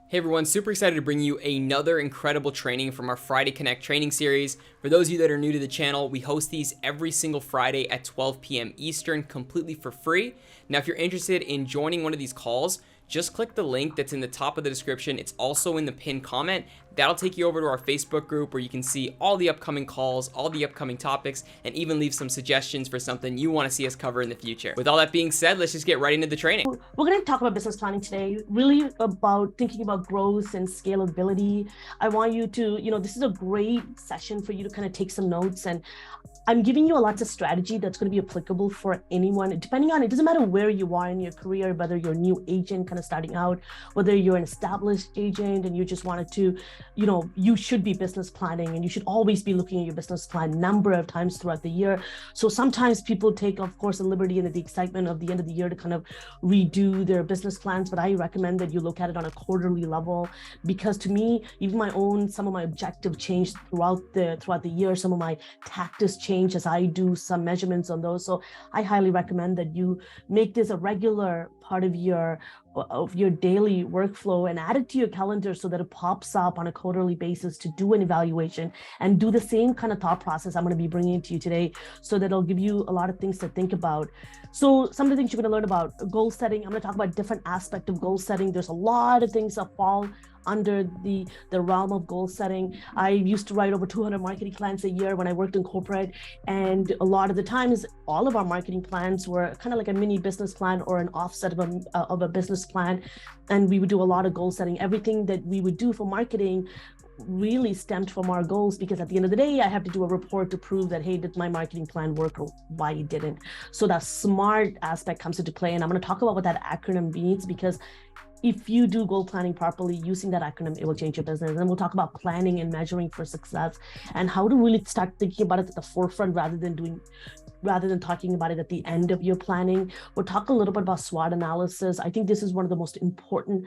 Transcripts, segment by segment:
Hey everyone, super excited to bring you another incredible training from our Friday Connect training series. For those of you that are new to the channel, we host these every single Friday at 12 p.m. Eastern, completely for free. Now, if you're interested in joining one of these calls, just click the link that's in the top of the description. It's also in the pinned comment. That'll take you over to our Facebook group where you can see all the upcoming calls, all the upcoming topics, and even leave some suggestions for something you want to see us cover in the future. With all that being said, let's just get right into the training. We're going to talk about business planning today, really about thinking about growth and scalability. I want you to, this is a great session for you to kind of take some notes, and I'm giving you a lot of strategy that's going to be applicable for anyone, depending on, it doesn't matter where you are in your career, whether you're a new agent kind of starting out, whether you're an established agent and you just wanted to, you should be business planning, and you should always be looking at your business plan a number of times throughout the year. So sometimes people take, of course, the liberty and the excitement of the end of the year to kind of redo their business plans, but I recommend that you look at it on a quarterly level, because to me, even some of my objective change throughout the year, some of my tactics change as I do some measurements on those. So I highly recommend that you make this a regular part of your daily workflow and add it to your calendar so that it pops up on a quarterly basis to do an evaluation and do the same kind of thought process I'm going to be bringing to you today, so that it'll give you a lot of things to think about. So some of the things you're going to learn about goal setting, I'm going to talk about different aspects of goal setting. There's a lot of things that fall under the realm of goal setting. I used to write over 200 marketing plans a year when I worked in corporate, and a lot of the times all of our marketing plans were kind of like a mini business plan or an offset of a business plan, and we would do a lot of goal setting. Everything that we would do for marketing really stemmed from our goals, because at the end of the day, I have to do a report to prove that, hey, did my marketing plan work or why it didn't? So that SMART aspect comes into play, and I'm going to talk about what that acronym means, because if you do goal planning properly using that acronym, it will change your business. And then we'll talk about planning and measuring for success, and how to really start thinking about it at the forefront rather than talking about it at the end of your planning. We'll talk a little bit about SWOT analysis. I think this is one of the most important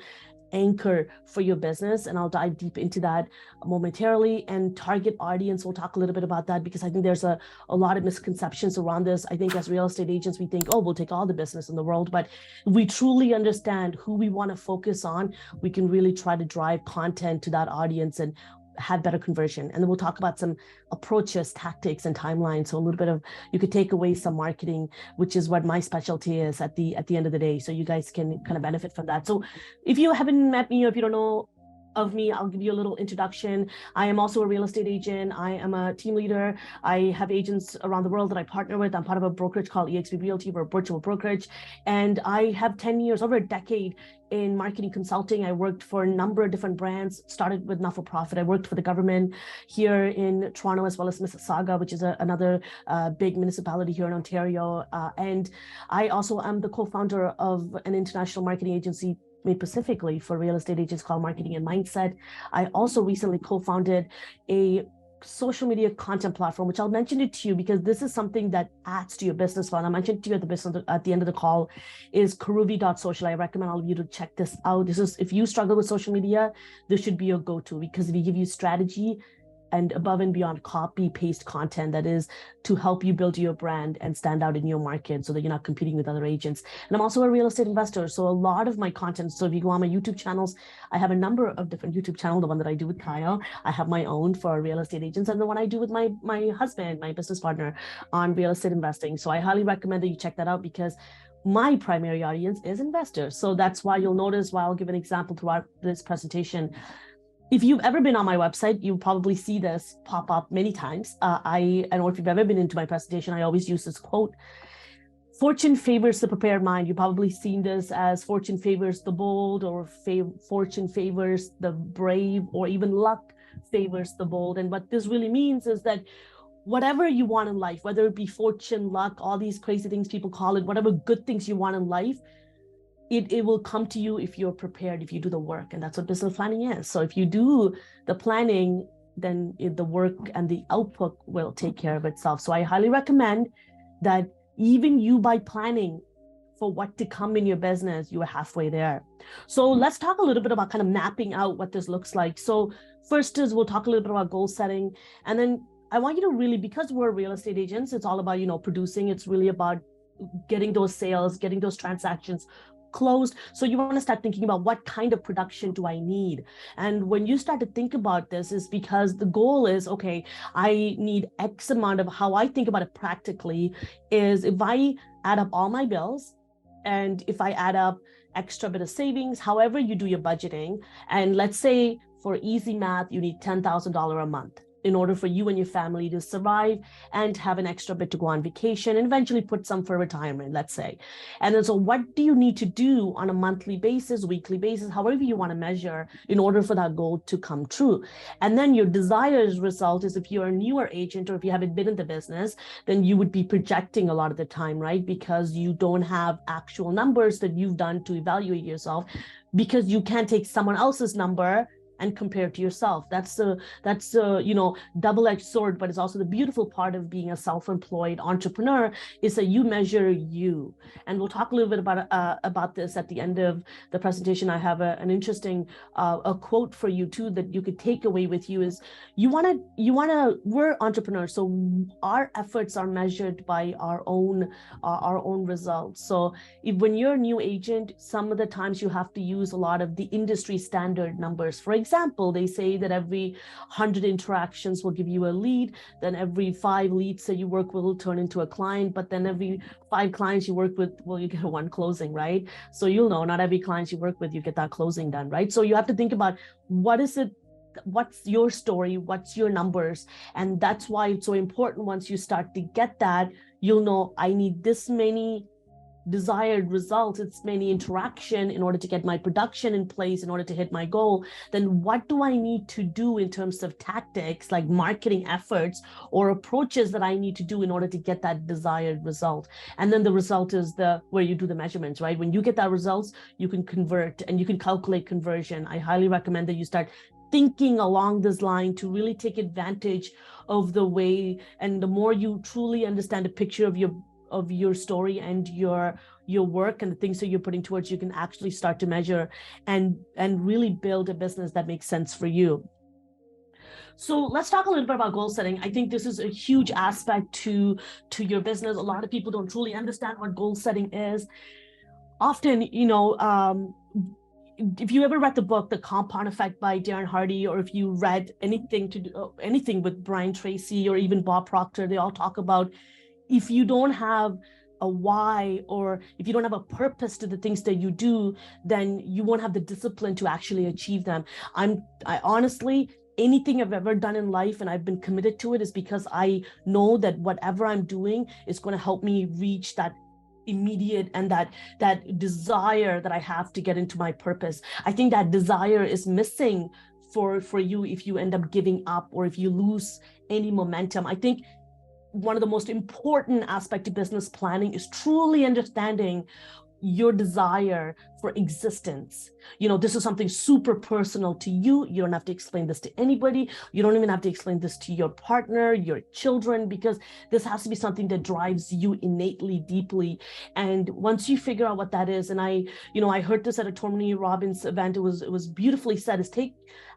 anchor for your business, and I'll dive deep into that momentarily. And target audience, we'll talk a little bit about that, because I think there's a lot of misconceptions around this. I think as real estate agents, we think, oh, we'll take all the business in the world, but if we truly understand who we want to focus on, we can really try to drive content to that audience and have better conversion. And then we'll talk about some approaches, tactics, and timelines. So a little bit of, you could take away some marketing, which is what my specialty is at the end of the day. So you guys can kind of benefit from that. So if you haven't met me, or if you don't know of me, I'll give you a little introduction. I am also a real estate agent. I am a team leader. I have agents around the world that I partner with. I'm part of a brokerage called eXp Realty. We're a virtual brokerage. And I have 10 years, over a decade in marketing consulting. I worked for a number of different brands, started with not-for-profit. I worked for the government here in Toronto, as well as Mississauga, which is another big municipality here in Ontario. And I also am the co-founder of an international marketing agency made specifically for real estate agents called Marketing and Mindset. I also recently co-founded a social media content platform, which I'll mention it to you because this is something that adds to your business fund. I mentioned to you at the end of the call, is Karuvi.social. I recommend all of you to check this out. This is, if you struggle with social media, this should be your go-to, because we give you strategy and above and beyond copy paste content that is to help you build your brand and stand out in your market, so that you're not competing with other agents. And I'm also a real estate investor, so a lot of my content, so if you go on my YouTube channels, I have a number of different YouTube channels. The one that I do with Kyle, I have my own for real estate agents, and the one I do with my husband, my business partner, on real estate investing. So I highly recommend that you check that out, because my primary audience is investors. So that's why you'll notice, while I'll give an example throughout this presentation, if you've ever been on my website, you'll probably see this pop up many times. I don't know if you've ever been into my presentation, I always use this quote: fortune favors the prepared mind. You've probably seen this as fortune favors the bold, or fortune favors the brave, or even luck favors the bold. And what this really means is that whatever you want in life, whether it be fortune, luck, all these crazy things people call it, whatever good things you want in life, it will come to you if you're prepared, if you do the work. And that's what business planning is. So if you do the planning, then the work and the output will take care of itself. So I highly recommend that even you, by planning for what to come in your business, you are halfway there. So let's talk a little bit about kind of mapping out what this looks like. So first is, we'll talk a little bit about goal setting. And then I want you to really, because we're real estate agents, it's all about, producing. It's really about getting those sales, getting those transactions, closed. So you want to start thinking about what kind of production do I need? And when you start to think about this, is because the goal is, okay, I need X amount of, how I think about it practically is, if I add up all my bills, and if I add up extra bit of savings, however you do your budgeting, and let's say for easy math, you need $10,000 a month in order for you and your family to survive and have an extra bit to go on vacation and eventually put some for retirement, let's say. And then, so what do you need to do on a monthly basis, weekly basis, however you want to measure, in order for that goal to come true? And then your desired result is, if you're a newer agent or if you haven't been in the business, then you would be projecting a lot of the time, right? Because you don't have actual numbers that you've done to evaluate yourself, because you can't take someone else's number and compare it to yourself. That's a double-edged sword, but it's also the beautiful part of being a self-employed entrepreneur, is that you measure you. And we'll talk a little bit about this at the end of the presentation. I have an interesting a quote for you too that you could take away with you, is we're entrepreneurs, so our efforts are measured by our own results. So when you're a new agent, some of the times you have to use a lot of the industry standard numbers. For example, they say that every 100 interactions will give you a lead, then every 5 leads that you work with will turn into a client, but then every 5 clients you work with, well, you get 1 closing, right? So you'll know not every client you work with, you get that closing done, right? So you have to think about, what's your story, what's your numbers? And that's why it's so important. Once you start to get that, you'll know, I need this many desired results, it's many interaction in order to get my production in place, in order to hit my goal. Then what do I need to do in terms of tactics, like marketing efforts or approaches that I need to do in order to get that desired result? And then the result is where you do the measurements, right? When you get that results, you can convert and you can calculate conversion. I highly recommend that you start thinking along this line to really take advantage of the way, and the more you truly understand a picture of your story and your work and the things that you're putting towards, you can actually start to measure and really build a business that makes sense for you. So let's talk a little bit about goal setting. I think this is a huge aspect to your business. A lot of people don't truly understand what goal setting is. Often, if you ever read the book, The Compound Effect by Darren Hardy, or if you read anything with Brian Tracy or even Bob Proctor, they all talk about, if you don't have a why, or if you don't have a purpose to the things that you do, then you won't have the discipline to actually achieve them. I honestly, anything I've ever done in life and I've been committed to it, is because I know that whatever I'm doing is going to help me reach that immediate and that desire that I have to get into my purpose. I think that desire is missing for you if you end up giving up or if you lose any momentum. I think one of the most important aspects of business planning is truly understanding your desire for existence. This is something super personal to you. You don't have to explain this to anybody. You don't even have to explain this to your partner, your children, because this has to be something that drives you innately, deeply. And once you figure out what that is, and I heard this at a Tony Robbins event, it was beautifully said, is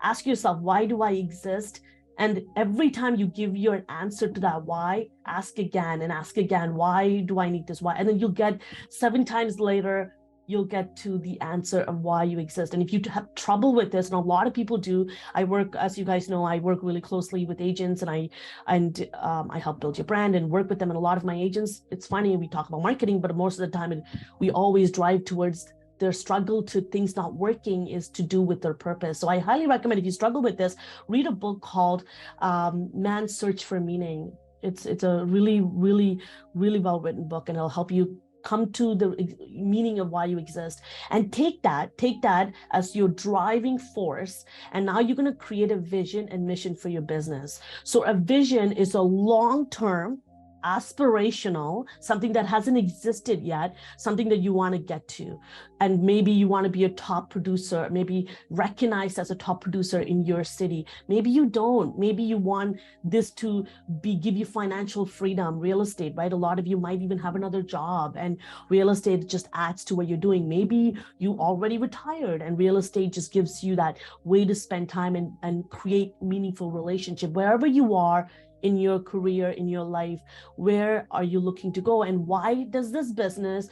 ask yourself, why do I exist? And every time you give your answer to that why, ask again and ask again, why do I need this? Why? And then you'll get 7 times later, you'll get to the answer of why you exist. And if you have trouble with this, and a lot of people do, as you guys know, I work really closely with agents, and I help build your brand and work with them. And a lot of my agents, it's funny, we talk about marketing, but most of the time we always drive towards their struggle to things not working is to do with their purpose. So I highly recommend, if you struggle with this, read a book called Man's Search for Meaning. It's a really, really, really well-written book, and it'll help you come to the meaning of why you exist. And take that as your driving force. And now you're going to create a vision and mission for your business. So a vision is a long-term, aspirational, something that hasn't existed yet, something that you want to get to. And maybe you want to be a top producer, maybe recognized as a top producer in your city. Maybe you don't. Maybe you want this to give you financial freedom, real estate, right? A lot of you might even have another job, and real estate just adds to what you're doing. Maybe you already retired and real estate just gives you that way to spend time and create meaningful relationship. Wherever you are, in your career, in your life? Where are you looking to go? And why does this business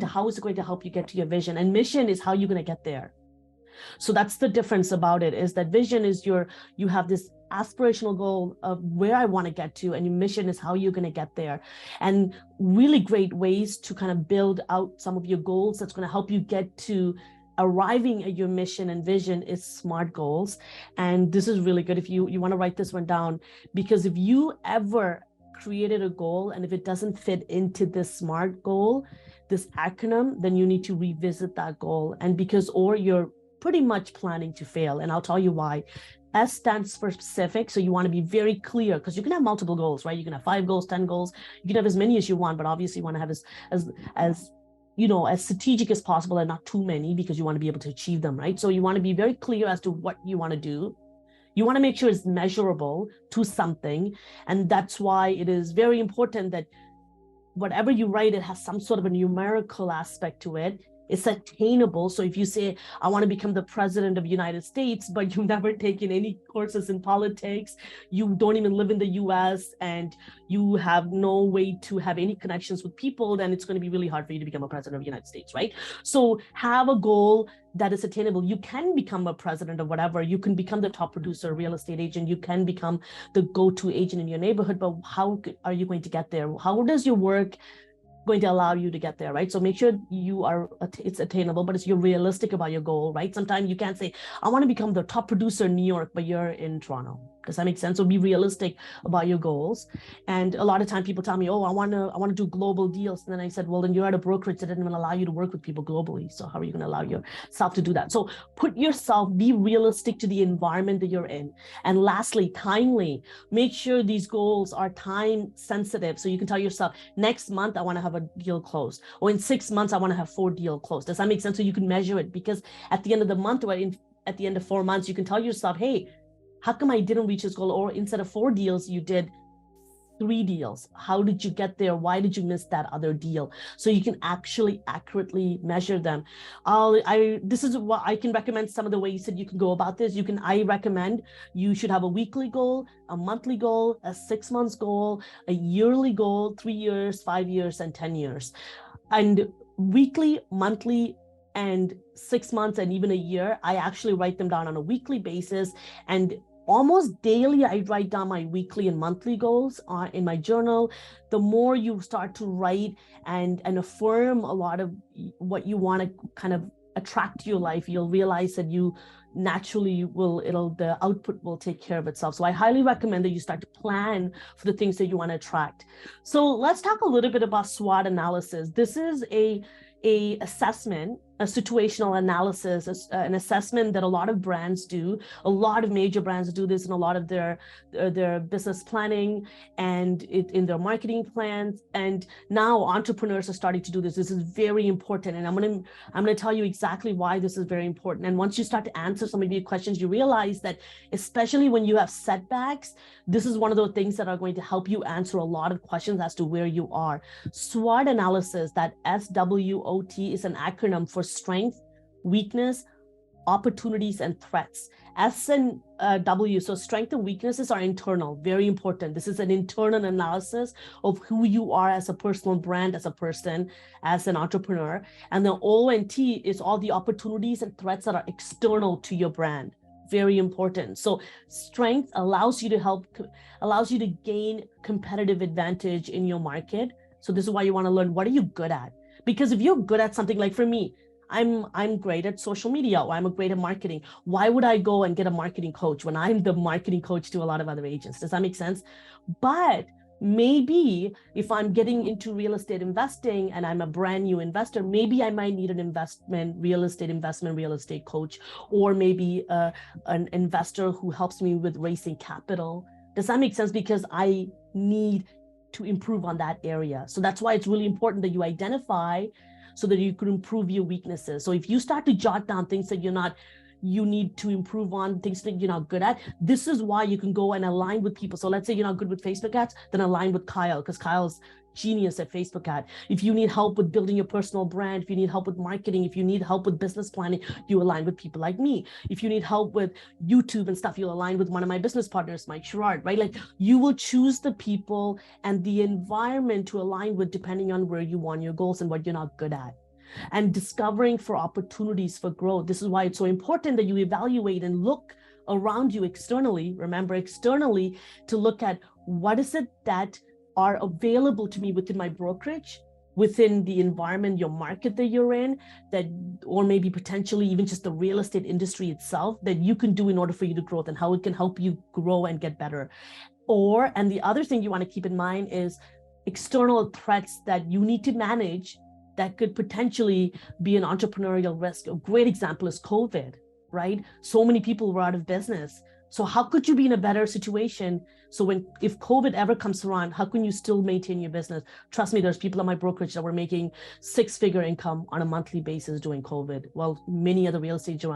how is it going to help you get to your vision? And mission is how you're going to get there. So that's the difference about it, is that vision is you have this aspirational goal of where I want to get to, and your mission is how you're going to get there. And really great ways to kind of build out some of your goals that's going to help you get to arriving at your mission and vision is SMART goals. And this is really good if you want to write this one down, because if you ever created a goal and if it doesn't fit into this SMART goal, this acronym, then you need to revisit that goal. And or you're pretty much planning to fail. And I'll tell you why. S stands for specific. So you want to be very clear, because you can have multiple goals, right? You can have 5 goals, 10 goals. You can have as many as you want, but obviously you want to have as strategic as possible and not too many, because you want to be able to achieve them, right? So you want to be very clear as to what you want to do. You want to make sure it's measurable to something. And that's why it is very important that whatever you write, it has some sort of a numerical aspect to it. It's attainable. So if you say, I want to become the president of the United States, but you've never taken any courses in politics, you don't even live in the US, and you have no way to have any connections with people, then it's going to be really hard for you to become a president of the United States, right? So have a goal that is attainable. You can become a president of whatever. You can become the top producer, real estate agent. You can become the go-to agent in your neighborhood, but how are you going to get there? How does your work going to allow you to get there, right? So make sure it's attainable, but you're realistic about your goal, right? Sometimes you can't say, I want to become the top producer in New York, but you're in Toronto. Does that make sense? So be realistic about your goals. And a lot of time people tell me, oh, I want to do global deals. And then I said, well, then you're at a brokerage that didn't even allow you to work with people globally. So how are you going to allow yourself to do that? So be realistic to the environment that you're in. And lastly, timely. Make sure these goals are time sensitive. So you can tell yourself, next month, I want to have a deal closed. Or in 6 months, I want to have 4 deals closed. Does that make sense? So you can measure it, because at the end of the month or at the end of 4 months, you can tell yourself, hey, how come I didn't reach this goal? Or instead of 4 deals, you did 3 deals. How did you get there? Why did you miss that other deal? So you can actually accurately measure them. This is what I can recommend, some of the ways that you can go about this. I recommend you should have a weekly goal, a monthly goal, a 6 months goal, a yearly goal, 3 years, 5 years, and 10 years. And weekly, monthly, and 6 months, and even a year, I actually write them down on a weekly basis. And almost daily, I write down my weekly and monthly goals in my journal. The more you start to write and affirm a lot of what you want to kind of attract to your life, you'll realize that you naturally the output will take care of itself. So I highly recommend that you start to plan for the things that you want to attract. So let's talk a little bit about SWOT analysis. This is a assessment, a situational analysis, an assessment that a lot of brands do. A lot of major brands do this in a lot of their business planning and in their marketing plans. And now entrepreneurs are starting to do this. This is very important. And I'm gonna tell you exactly why this is very important. And once you start to answer some of your questions, you realize that especially when you have setbacks, this is one of those things that are going to help you answer a lot of questions as to where you are. SWOT analysis, that SWOT, is an acronym for strength, weakness, opportunities, and threats. S and W, so strength and weaknesses are internal, very important. This is an internal analysis of who you are as a personal brand, as a person, as an entrepreneur. And the O and T is all the opportunities and threats that are external to your brand. Very important. So strength allows you to gain competitive advantage in your market. So this is why you want to learn, what are you good at? Because if you're good at something, like for me, I'm great at social media, or I'm great at marketing. Why would I go and get a marketing coach when I'm the marketing coach to a lot of other agents? Does that make sense? But maybe if I'm getting into real estate investing and I'm a brand new investor, maybe I might need an real estate coach, or maybe an investor who helps me with raising capital. Does that make sense? Because I need to improve on that area. So that's why it's really important that you identify so that you can improve your weaknesses. So if you start to jot down things that you need to improve on, things that you're not good at, this is why you can go and align with people. So let's say you're not good with Facebook ads, then align with Kyle, because Kyle's genius at Facebook ad. If you need help with building your personal brand, if you need help with marketing, if you need help with business planning, you align with people like me. If you need help with YouTube and stuff, you'll align with one of my business partners, Mike Sherrard, right? Like you will choose the people and the environment to align with depending on where you want your goals and what you're not good at. And discovering for opportunities for growth. This is why it's so important that you evaluate and look around you externally, remember externally, to look at what is it that are available to me within my brokerage, within the environment, your market that you're in, that, or maybe potentially even just the real estate industry itself, that you can do in order for you to grow, and how it can help you grow and get better. And the other thing you want to keep in mind is external threats that you need to manage that could potentially be an entrepreneurial risk. A great example is COVID, right? So many people were out of business. So how could you be in a better situation? So if COVID ever comes around, how can you still maintain your business? Trust me, there's people at my brokerage that were making 6-figure income on a monthly basis during COVID. While many other real estate agents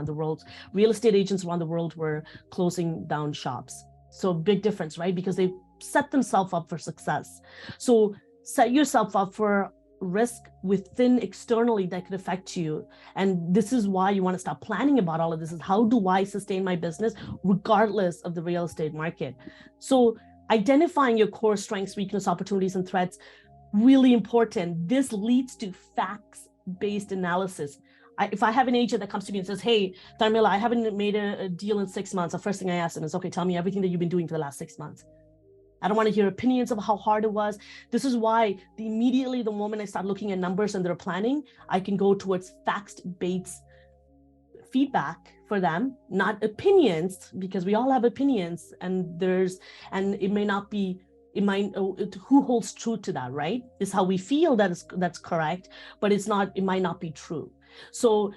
around the world were closing down shops. So big difference, right? Because they set themselves up for success. So set yourself up for risk within externally that could affect you. And this is why you want to start planning about all of this, is how do I sustain my business regardless of the real estate market? So identifying your core strengths, weakness, opportunities, and threats, really important. This leads to facts-based analysis. If I have an agent that comes to me and says, hey, Dharmila, I haven't made a deal in 6 months, the first thing I ask them is, okay, tell me everything that you've been doing for the last 6 months. I don't want to hear opinions of how hard it was. This is why immediately the moment I start looking at numbers and their planning, I can go towards facts-based feedback for them, not opinions, because we all have opinions, and it may not be, who holds truth to that, right? It's how we feel that's correct, but it might not be true. So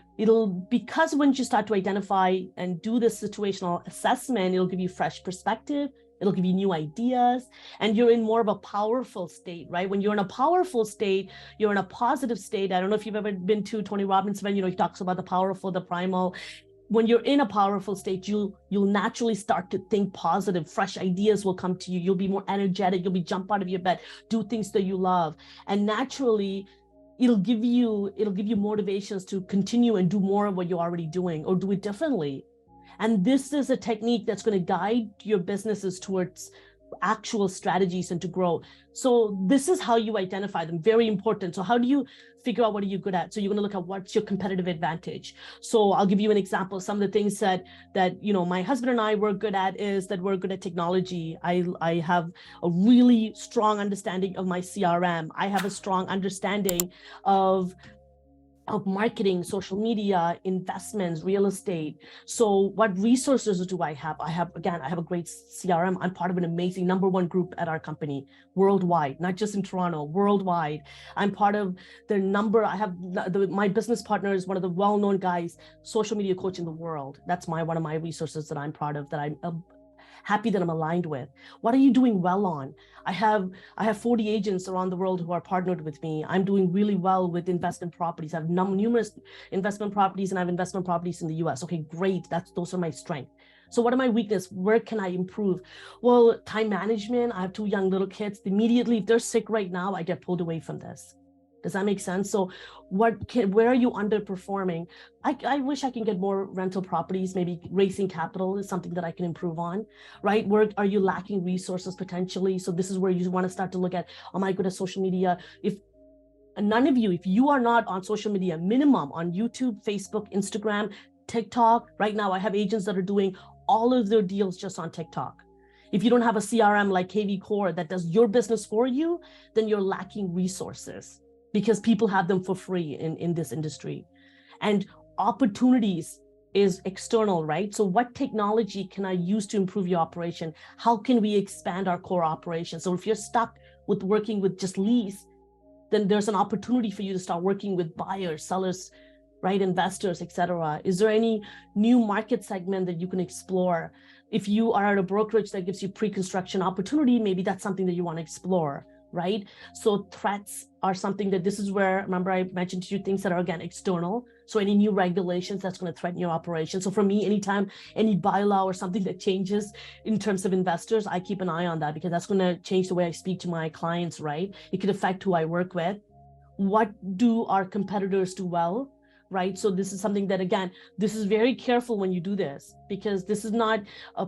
because once you start to identify and do this situational assessment, it'll give you fresh perspective. It'll give you new ideas, and you're in more of a powerful state, right? When you're in a powerful state, you're in a positive state. I don't know if you've ever been to Tony Robbins' event, he talks about the powerful, the primal. When you're in a powerful state, you'll naturally start to think positive. Fresh ideas will come to you. You'll be more energetic. You'll jump out of your bed, do things that you love. And naturally, it'll give you motivations to continue and do more of what you're already doing, or do it differently. And this is a technique that's going to guide your businesses towards actual strategies and to grow. So this is how you identify them. Very important. So how do you figure out what are you good at? So you're going to look at what's your competitive advantage. So I'll give you an example. Some of the things that my husband and I were good at is that we're good at technology. I have a really strong understanding of my CRM. I have a strong understanding of marketing, social media, investments, real estate. So what resources do I have? I have a great CRM. I'm part of an amazing #1 group at our company worldwide, not just in Toronto, worldwide. I'm part of my business partner is one of the well-known guys, social media coach in the world. That's one of my resources that I'm proud of, that I'm happy that I'm aligned with. What are you doing well on? I have 40 agents around the world who are partnered with me. I'm doing really well with investment properties. I have numerous investment properties, and I have investment properties in the US. Okay, great. Those are my strengths. So what are my weaknesses? Where can I improve? Well, time management. I have 2 young little kids. Immediately, if they're sick right now, I get pulled away from this. Does that make sense? So where are you underperforming? I wish I can get more rental properties. Maybe raising capital is something that I can improve on, right? Where are you lacking resources potentially? So this is where you want to start to look at, am I good at social media? If you are not on social media, minimum on YouTube, Facebook, Instagram, TikTok. Right now, I have agents that are doing all of their deals just on TikTok. If you don't have a CRM like KV Core that does your business for you, then you're lacking resources, because people have them for free in this industry. And opportunities is external, right? So what technology can I use to improve your operation? How can we expand our core operation? So if you're stuck with working with just lease, then there's an opportunity for you to start working with buyers, sellers, right? Investors, etc. Is there any new market segment that you can explore? If you are at a brokerage that gives you pre-construction opportunity, maybe that's something that you want to explore. right? So threats are something that this is where, remember I mentioned to you things that are, again, external. So any new regulations that's going to threaten your operation. So for me, anytime any bylaw or something that changes in terms of investors, I keep an eye on that, because that's going to change the way I speak to my clients, right? It could affect who I work with. What do our competitors do well, right? So this is something that, again, this is very careful when you do this, because this is not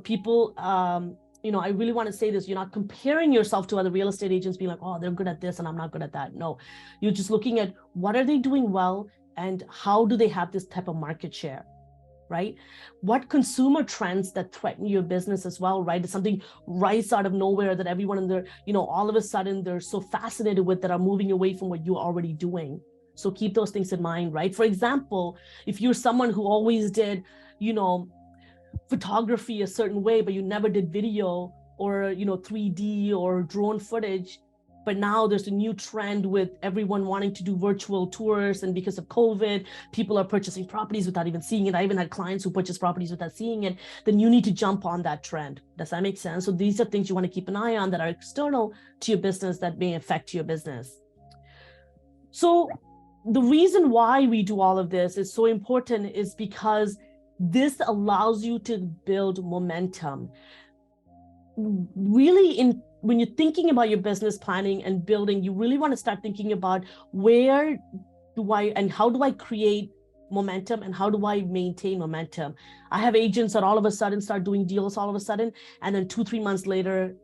people, I really want to say this, you're not comparing yourself to other real estate agents being like, oh, they're good at this and I'm not good at that. No, you're just looking at what are they doing well and how do they have this type of market share, right? What consumer trends that threaten your business as well, right? It's something rise out of nowhere that everyone in their, all of a sudden they're so fascinated with, that are moving away from what you're already doing. So keep those things in mind, right? For example, if you're someone who always did, photography a certain way, but you never did video or, 3D or drone footage, but now there's a new trend with everyone wanting to do virtual tours. And because of COVID, people are purchasing properties without even seeing it. I even had clients who purchase properties without seeing it. Then you need to jump on that trend. Does that make sense? So these are things you want to keep an eye on that are external to your business that may affect your business. So the reason why we do all of this is so important is because this allows you to build momentum. Really, when you're thinking about your business planning and building, you really want to start thinking about how do I create momentum and how do I maintain momentum? I have agents that all of a sudden start doing deals all of a sudden, and then 2-3 months later,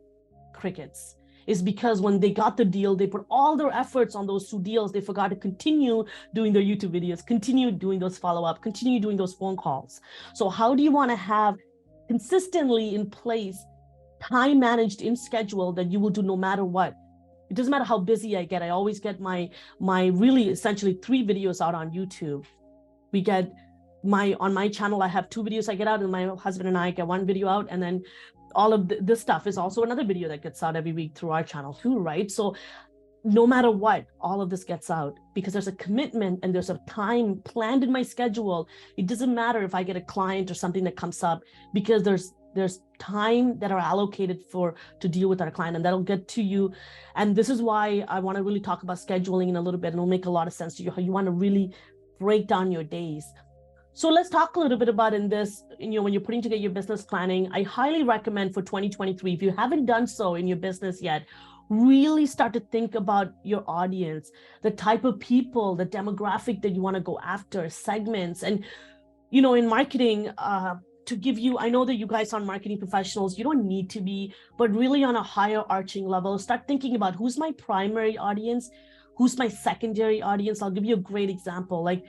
crickets. Is because when they got the deal, they put all their efforts on those 2 deals. They forgot to continue doing their YouTube videos, continue doing those follow-up, continue doing those phone calls. So how do you want to have consistently in place, time managed in schedule, that you will do no matter what? It doesn't matter how busy I get. I always get my really essentially 3 videos out on YouTube. We get on my channel, I have 2 videos I get out, and my husband and I get 1 video out, and then all of this stuff is also another video that gets out every week through our channel too, right? So no matter what, all of this gets out because there's a commitment and there's a time planned in my schedule. It doesn't matter if I get a client or something that comes up, because there's time that are allocated to deal with our client, and that'll get to you. And this is why I want to really talk about scheduling in a little bit, and it'll make a lot of sense to you, how you want to really break down your days. So let's talk a little bit about in this, when you're putting together your business planning, I highly recommend for 2023, if you haven't done so in your business yet, really start to think about your audience, the type of people, the demographic that you want to go after, segments. And, in marketing, to give you, I know that you guys are marketing professionals, you don't need to be, but really on a higher arching level, start thinking about who's my primary audience, who's my secondary audience. I'll give you a great example. Like,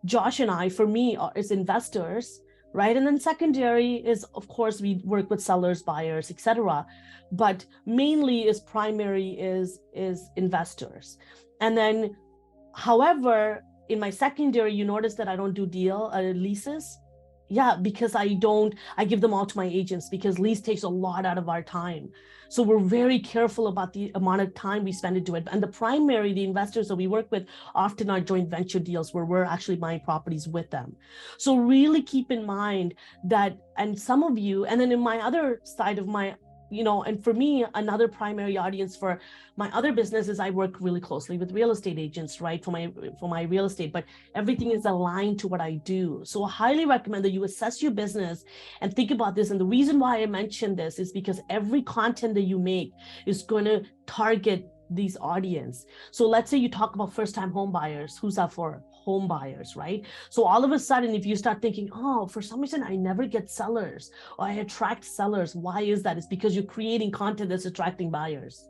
Josh and I, for me, is investors, right? And then secondary is, of course, we work with sellers, buyers, etc. But mainly is primary is investors. And then, however, in my secondary, you notice that I don't do leases. Yeah, because I give them all to my agents, because lease takes a lot out of our time. So we're very careful about the amount of time we spend to do it. And the investors that we work with often are joint venture deals where we're actually buying properties with them. So really keep in mind that, and some of you, and then in my other side of my, and for me, another primary audience for my other business is I work really closely with real estate agents, right? For my real estate, but everything is aligned to what I do. So I highly recommend that you assess your business and think about this. And the reason why I mentioned this is because every content that you make is going to target these audience. So let's say you talk about first-time home buyers. Who's that for? Home buyers, right? So all of a sudden, if you start thinking, oh, for some reason I never get sellers, or I attract sellers, why is that? It's because you're creating content that's attracting buyers.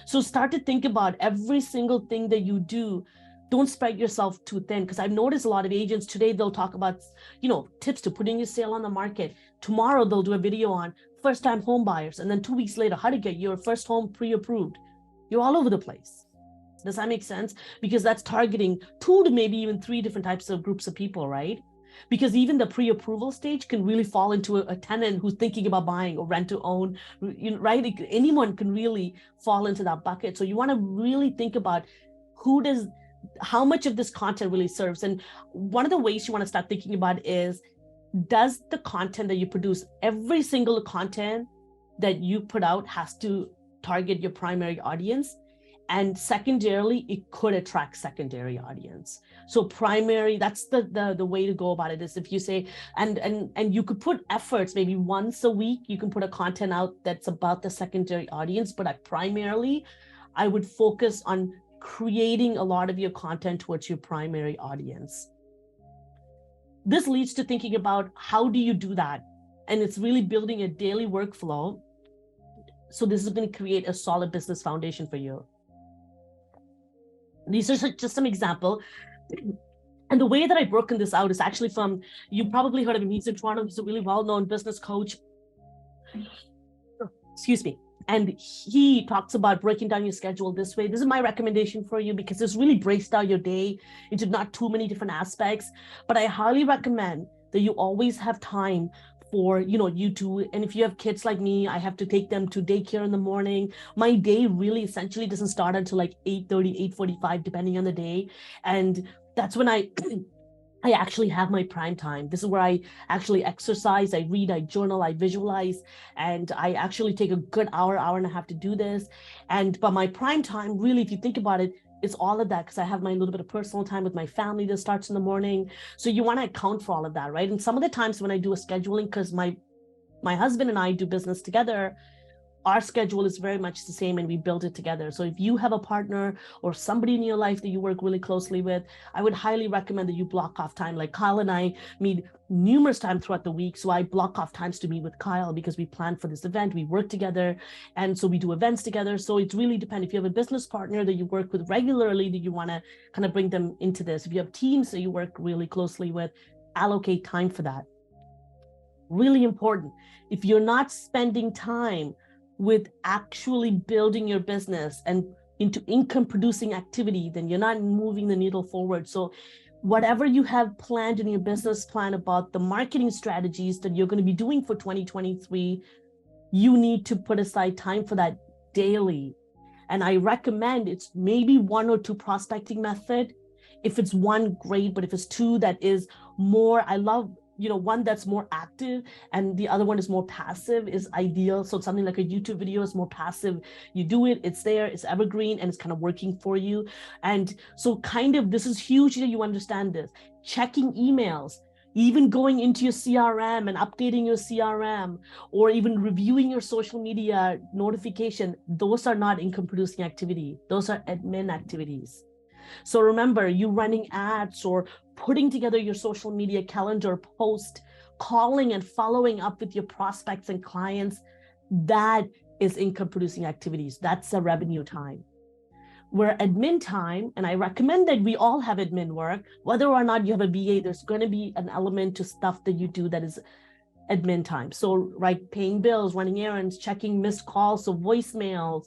So start to think about every single thing that you do. Don't spread yourself too thin, because I've noticed a lot of agents today, they'll talk about, tips to putting your sale on the market. Tomorrow they'll do a video on first-time home buyers, and then 2 weeks later, how to get your first home pre-approved. You're all over the place. Does that make sense? Because that's targeting 2 to maybe even 3 different types of groups of people, right? Because even the pre-approval stage can really fall into a tenant who's thinking about buying or rent to own, right? Anyone can really fall into that bucket. So you want to really think about how much of this content really serves. And one of the ways you want to start thinking about is, does the content that you produce, every single content that you put out has to target your primary audience. And secondarily, it could attract secondary audience. So primary, that's the way to go about it, is if you say, and you could put efforts, maybe once a week, you can put a content out that's about the secondary audience, but primarily, I would focus on creating a lot of your content towards your primary audience. This leads to thinking about how do you do that? And it's really building a daily workflow. So this is going to create a solid business foundation for you. These are just some example. And the way that I've broken this out is actually from, you probably heard of him. He's in Toronto. He's a really well-known business coach. Excuse me. And he talks about breaking down your schedule this way. This is my recommendation for you because this really breaks down your day into not too many different aspects. But I highly recommend that you always have time for, you two. And if you have kids like me, I have to take them to daycare in the morning. My day really essentially doesn't start until like 8:30, 8:45, depending on the day. And that's when I actually have my prime time. This is where I actually exercise, I read, I journal, I visualize, and I actually take a good hour and a half to do this. But my prime time, really, if you think about it, it's all of that, because I have my little bit of personal time with my family that starts in the morning. So you want to account for all of that, right? And some of the times when I do a scheduling, because my husband and I do business together, our schedule is very much the same and we build it together. So if you have a partner or somebody in your life that you work really closely with, I would highly recommend that you block off time. Like Kyle and I meet numerous times throughout the week. So I block off times to meet with Kyle because we plan for this event, we work together. And so we do events together. So it really depends. If you have a business partner that you work with regularly, that you want to kind of bring them into this. If you have teams that you work really closely with, allocate time for that. Really important. If you're not spending time with actually building your business and into income producing activity, then you're not moving the needle forward. So whatever you have planned in your business plan about the marketing strategies that you're going to be doing for 2023, you need to put aside time for that daily. And I recommend it's maybe 1 or 2 prospecting method. If it's 1, great, but if it's 2, that is more, I love, one that's more active and the other one is more passive is ideal. So something like a YouTube video is more passive. You do it, it's there, it's evergreen, and it's kind of working for you. And so this is huge that you understand this. Checking emails, even going into your CRM and updating your CRM, or even reviewing your social media notification, those are not income producing activity. Those are admin activities. So remember, you running ads or putting together your social media calendar post, calling and following up with your prospects and clients, that is income producing activities. That's a revenue time. Where admin time, and I recommend that we all have admin work, whether or not you have a VA, there's going to be an element to stuff that you do that is admin time. So paying bills, running errands, checking missed calls, so voicemails,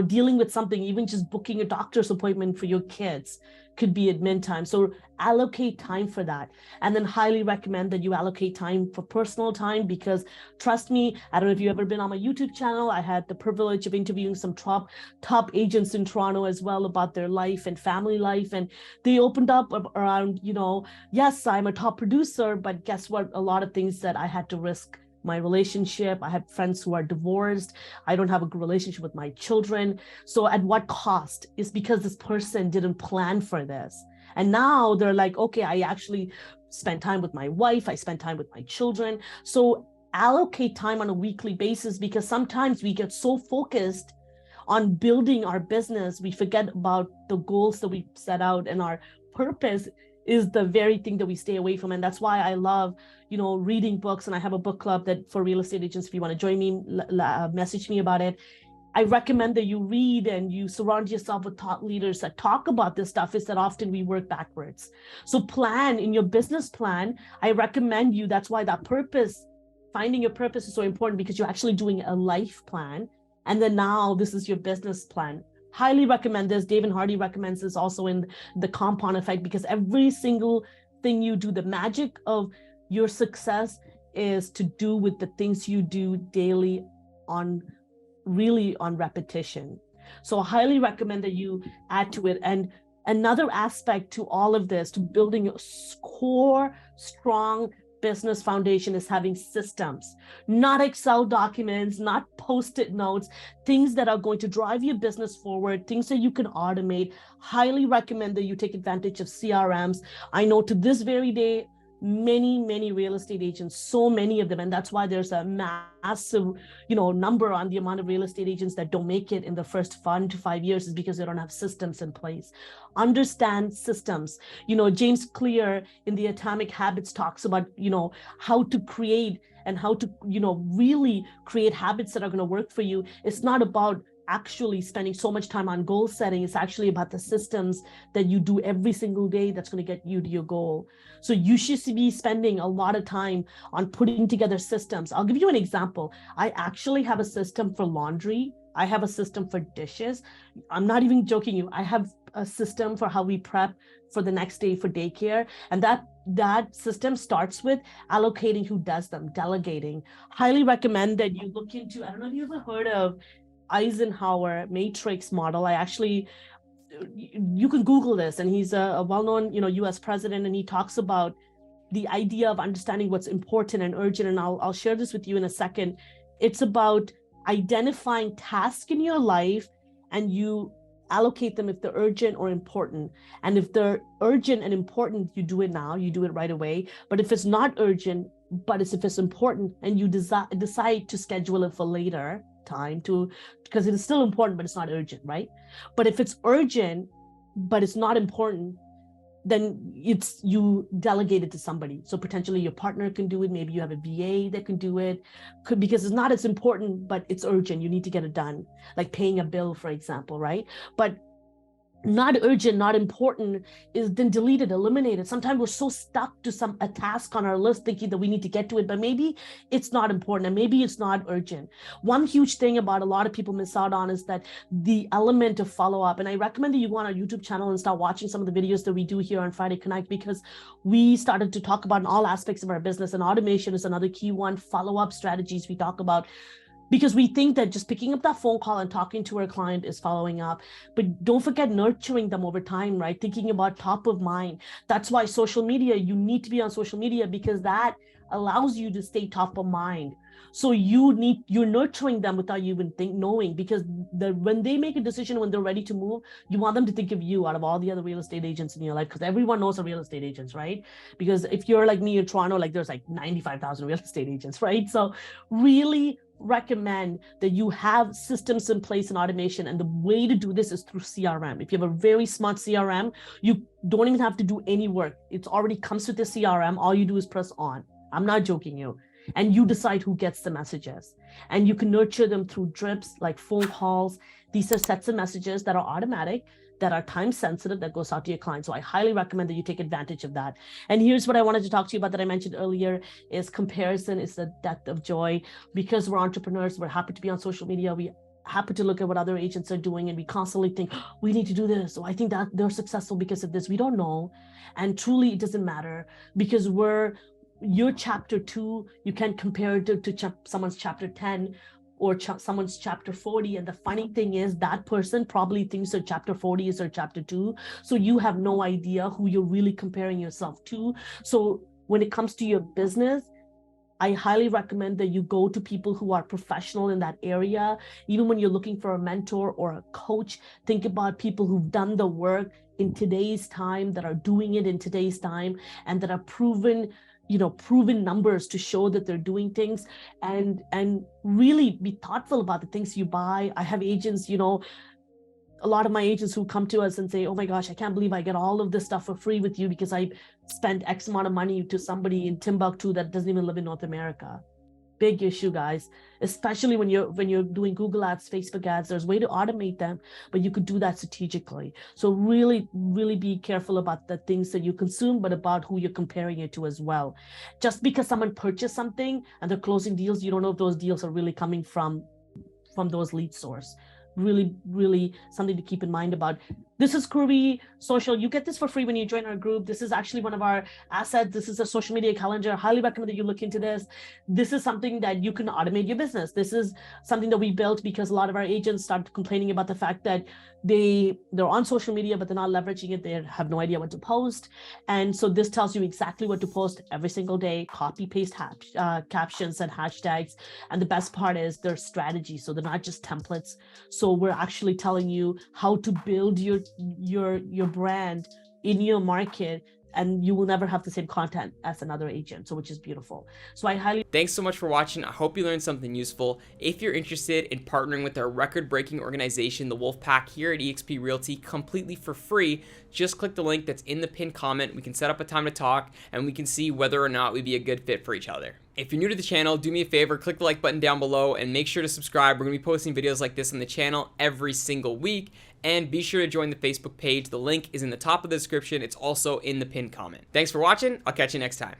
dealing with something, even just booking a doctor's appointment for your kids could be admin time. So allocate time for that. And then highly recommend that you allocate time for personal time, because trust me, I don't know if you've ever been on my YouTube channel. I had the privilege of interviewing some top agents in Toronto as well about their life and family life. And they opened up around, yes, I'm a top producer, but guess what? A lot of things that I had to risk my relationship. I have friends who are divorced. I don't have a good relationship with my children. So at what cost? Is because this person didn't plan for this. And now they're like, okay, I actually spent time with my wife. I spent time with my children. So allocate time on a weekly basis, because sometimes we get so focused on building our business, we forget about the goals that we set out, and our purpose is the very thing that we stay away from. And that's why I love, reading books. And I have a book club that for real estate agents, if you want to join me, message me about it. I recommend that you read and you surround yourself with thought leaders that talk about this stuff. Is that often we work backwards. So plan in your business plan. I recommend you, that's why that purpose, finding your purpose is so important, because you're actually doing a life plan. And then now this is your business plan. Highly recommend this. David Hardy recommends this also in the compound effect, because every single thing you do, the magic of your success is to do with the things you do daily on repetition. So I highly recommend that you add to it. And another aspect to all of this, to building a core, strong business foundation is having systems, not Excel documents, not post-it notes, things that are going to drive your business forward, things that you can automate. Highly recommend that you take advantage of CRMs. I know to this very day, many real estate agents, so many of them, and that's why there's a massive number on the amount of real estate agents that don't make it in the first 1 to 5 years, is because they don't have systems in place. Understand systems. James Clear in the Atomic Habits talks about how to create and how to really create habits that are going to work for you. It's not about actually spending so much time on goal setting. It's actually about the systems that you do every single day that's going to get you to your goal. So you should be spending a lot of time on putting together systems. I'll give you an example. I actually have a system for laundry. I have a system for dishes. I'm not even joking you. I have a system for how we prep for the next day for daycare. And that system starts with allocating who does them, delegating. Highly recommend that you look into, I don't know if you've ever heard of Eisenhower matrix model. You can Google this, and he's a well-known US president, and he talks about the idea of understanding what's important and urgent. And I'll share this with you in a second. It's about identifying tasks in your life, and you allocate them if they're urgent or important. And if they're urgent and important, you do it now, you do it right away. But if it's not urgent, but if it's important, and you decide to schedule it for later time because it is still important, but it's not urgent, right? But if it's urgent, but it's not important, then you delegate it to somebody. So potentially your partner can do it. Maybe you have a VA that can do it, because it's not as important, but it's urgent. You need to get it done, like paying a bill, for example, right? But not urgent, not important is then deleted, eliminated. Sometimes we're so stuck to a task on our list thinking that we need to get to it, but maybe it's not important and maybe it's not urgent. One huge thing about a lot of people miss out on is that the element of follow-up. And I recommend that you go on our YouTube channel and start watching some of the videos that we do here on Friday Connect, because we started to talk about in all aspects of our business, and automation is another key one. Follow-up strategies we talk about, because we think that just picking up that phone call and talking to our client is following up. But don't forget nurturing them over time, right? Thinking about top of mind. That's why social media, you need to be on social media, because that allows you to stay top of mind. So you're nurturing them without you even knowing, because when they make a decision, when they're ready to move, you want them to think of you out of all the other real estate agents in your life, because everyone knows a real estate agents, right? Because if you're like me in Toronto, like there's like 95,000 real estate agents, right? So really recommend that you have systems in place and automation. And the way to do this is through CRM. If you have a very smart CRM, you don't even have to do any work. It already comes with the CRM. All you do is press on. I'm not joking you. And you decide who gets the messages. And you can nurture them through drips, like phone calls. These are sets of messages that are automatic, that are time sensitive, that goes out to your clients. So I highly recommend that you take advantage of that. And here's what I wanted to talk to you about that I mentioned earlier is comparison is the death of joy. Because we're entrepreneurs, we're happy to be on social media. We happy to look at what other agents are doing, and we constantly think, oh, we need to do this. So I think that they're successful because of this. We don't know. And truly it doesn't matter, because your chapter 2, you can compare it to someone's chapter 10 or someone's chapter 40. And the funny thing is that person probably thinks that chapter 40 is their chapter 2. So you have no idea who you're really comparing yourself to. So when it comes to your business, I highly recommend that you go to people who are professional in that area. Even when you're looking for a mentor or a coach, think about people who've done the work in today's time, that are doing it in today's time, and that are proven numbers to show that they're doing things, and really be thoughtful about the things you buy. I have agents, a lot of my agents who come to us and say, oh my gosh, I can't believe I get all of this stuff for free with you because I spent X amount of money to somebody in Timbuktu that doesn't even live in North America. Big issue, guys, especially when you're doing Google ads, Facebook ads. There's a way to automate them, but you could do that strategically. So really, really be careful about the things that you consume, but about who you're comparing it to as well. Just because someone purchased something and they're closing deals, you don't know if those deals are really coming from those lead source. really something to keep in mind about. This is Kurvi Social. You get this for free when you join our group. This is actually one of our assets. This is a social media calendar. I highly recommend that you look into this. This is something that you can automate your business. This is something that we built because a lot of our agents started complaining about the fact that they're on social media, but they're not leveraging it. They have no idea what to post. And so this tells you exactly what to post every single day, copy paste captions and hashtags. And the best part is their strategy. So they're not just templates. So we're actually telling you how to build your brand in your market, and you will never have the same content as another agent, so which is beautiful. So I highly Thanks so much for watching. I hope you learned something useful. If you're interested in partnering with our record-breaking organization, the Wolfpack, here at eXp Realty completely for free, just click the link that's in the pinned comment. We can set up a time to talk and we can see whether or not we'd be a good fit for each other. If you're new to the channel, do me a favor, click the like button down below and make sure to subscribe. We're going to be posting videos like this on the channel every single week. And be sure to join the Facebook page. The link is in the top of the description. It's also in the pinned comment. Thanks for watching. I'll catch you next time.